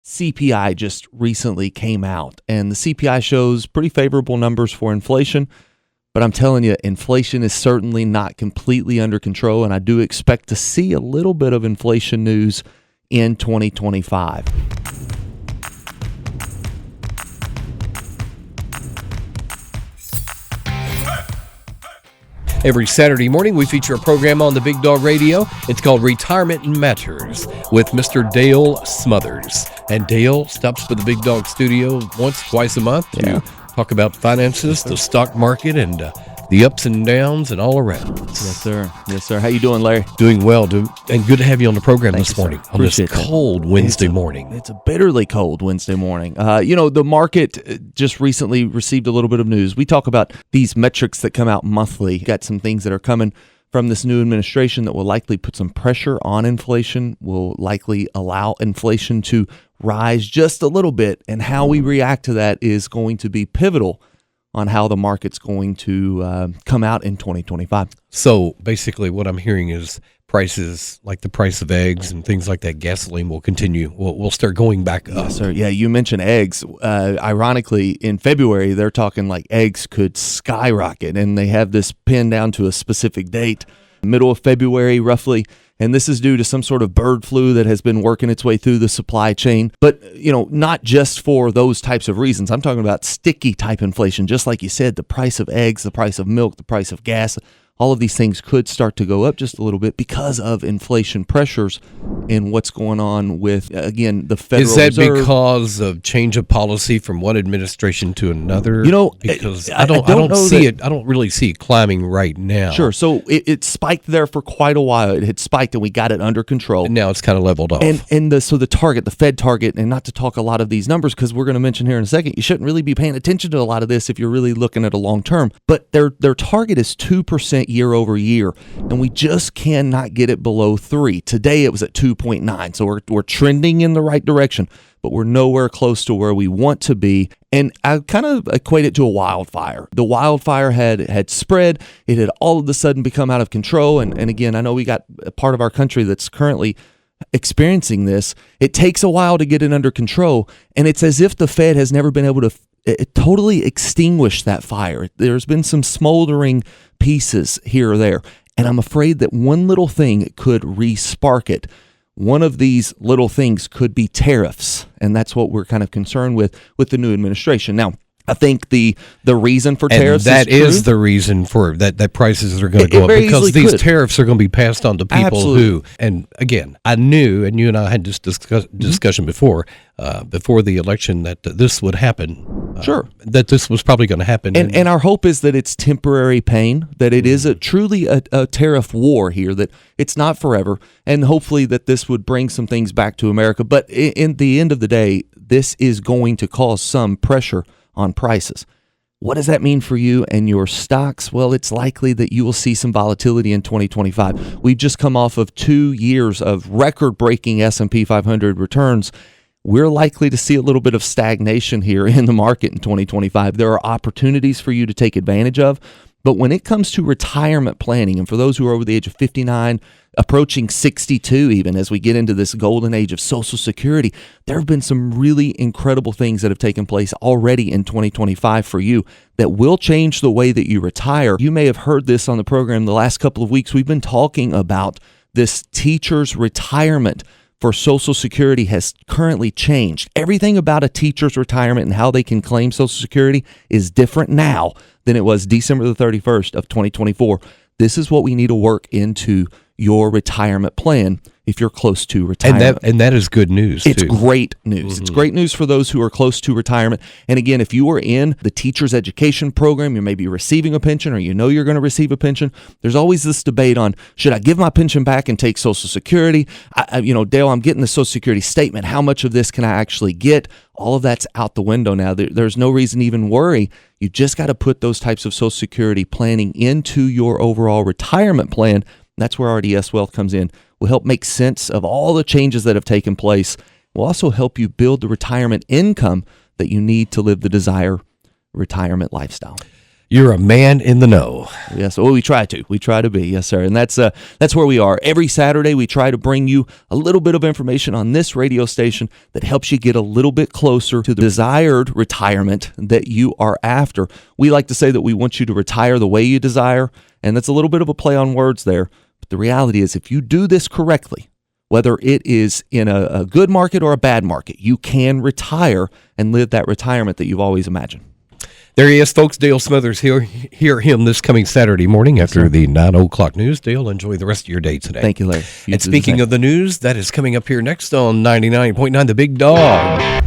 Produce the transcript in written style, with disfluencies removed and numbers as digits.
CPI just recently came out, and the CPI shows pretty favorable numbers for inflation. But I'm telling you, inflation is certainly not completely under control, and I do expect to see a little bit of inflation news in 2025. Every Saturday morning, we feature a program on the Big Dog Radio. It's called Retirement Matters with Mr. Dale Smothers. And Dale stops by the Big Dog studio twice a month to talk about finances, the stock market, and the ups and downs and all around. Yes, sir. Yes, sir. How you doing, Larry? Doing well, and good to have you on the program Thank this you, morning, sir. on this Appreciate cold Wednesday morning. It's a bitterly cold Wednesday morning. The market just recently received a little bit of news. We talk about these metrics that come out monthly. Got some things that are coming from this new administration that will likely put some pressure on inflation, will likely allow inflation to rise just a little bit, and how we react to that is going to be pivotal on how the market's going to come out in 2025. So basically what I'm hearing is prices like the price of eggs and things like that, gasoline will continue. We'll start going back up. Yes, sir. Yeah, you mentioned eggs. Ironically, in February, they're talking like eggs could skyrocket, and they have this pinned down to a specific date, middle of February roughly. And this is due to some sort of bird flu that has been working its way through the supply chain. But, not just for those types of reasons. I'm talking about sticky type inflation. Just like you said, the price of eggs, the price of milk, the price of gas, all of these things could start to go up just a little bit because of inflation pressures and what's going on with, again, the Federal Reserve. Is that because of change of policy from one administration to another? Because I don't really see it climbing right now. Sure. So it spiked there for quite a while. It had spiked and we got it under control. And now it's kind of leveled off. And the target, the Fed target, and not to talk a lot of these numbers because we're going to mention here in a second, you shouldn't really be paying attention to a lot of this if you're really looking at a long term. But their target is 2% year over year, and we just cannot get it below 3. Today it was at 2.9, so we're trending in the right direction, but we're nowhere close to where we want to be. And I kind of equate it to a wildfire. The wildfire had spread. It had all of a sudden become out of control. And again, I know we got a part of our country that's currently experiencing this. It takes a while to get it under control, and it's as if the Fed has never been able to totally extinguish that fire. There's been some smoldering pieces here or there, and I'm afraid that one little thing could re-spark it. One of these little things could be tariffs, and that's what we're kind of concerned with the new administration. Now, I think the reason for tariffs is the reason for that prices are going to go up, because these tariffs are going to be passed on to people who, and again, I knew, and you and I had this discussion before the election, that this would happen. Sure. That this was probably going to happen. And our hope is that it's temporary pain, that it is truly a tariff war here, that it's not forever, and hopefully that this would bring some things back to America. But in the end of the day, this is going to cause some pressure on prices. What does that mean for you and your stocks? Well, it's likely that you will see some volatility in 2025. We've just come off of 2 years of record-breaking S&P 500 returns. We're likely to see a little bit of stagnation here in the market in 2025. There are opportunities for you to take advantage of, but when it comes to retirement planning, and for those who are over the age of 59, approaching 62 even, as we get into this golden age of Social Security, there have been some really incredible things that have taken place already in 2025 for you that will change the way that you retire. You may have heard this on the program the last couple of weeks. We've been talking about this teacher's retirement for Social Security has currently changed. Everything about a teacher's retirement and how they can claim Social Security is different now than it was December the 31st of 2024. This is what we need to work into your retirement plan if you're close to retirement. And that is good news, It's too. great news. Mm-hmm. It's great news for those who are close to retirement. And again, if you are in the teacher's education program, you may be receiving a pension, or you know you're going to receive a pension, there's always this debate on, should I give my pension back and take Social Security? Dale, I'm getting the Social Security statement. How much of this can I actually get? All of that's out the window now. There's no reason to even worry. You just got to put those types of Social Security planning into your overall retirement plan. That's where RDS Wealth comes in. We'll help make sense of all the changes that have taken place. We'll also help you build the retirement income that you need to live the desired retirement lifestyle. You're a man in the know. Yes, well, we try to be, yes, sir. And that's where we are. Every Saturday, we try to bring you a little bit of information on this radio station that helps you get a little bit closer to the desired retirement that you are after. We like to say that we want you to retire the way you desire, and that's a little bit of a play on words there. But the reality is, if you do this correctly, whether it is in a good market or a bad market, you can retire and live that retirement that you've always imagined. There he is, folks. Dale Smothers here. Hear him this coming Saturday morning after the 9 o'clock news. Dale, enjoy the rest of your day today. Thank you, Larry. And speaking of the news, that is coming up here next on 99.9 The Big Dog.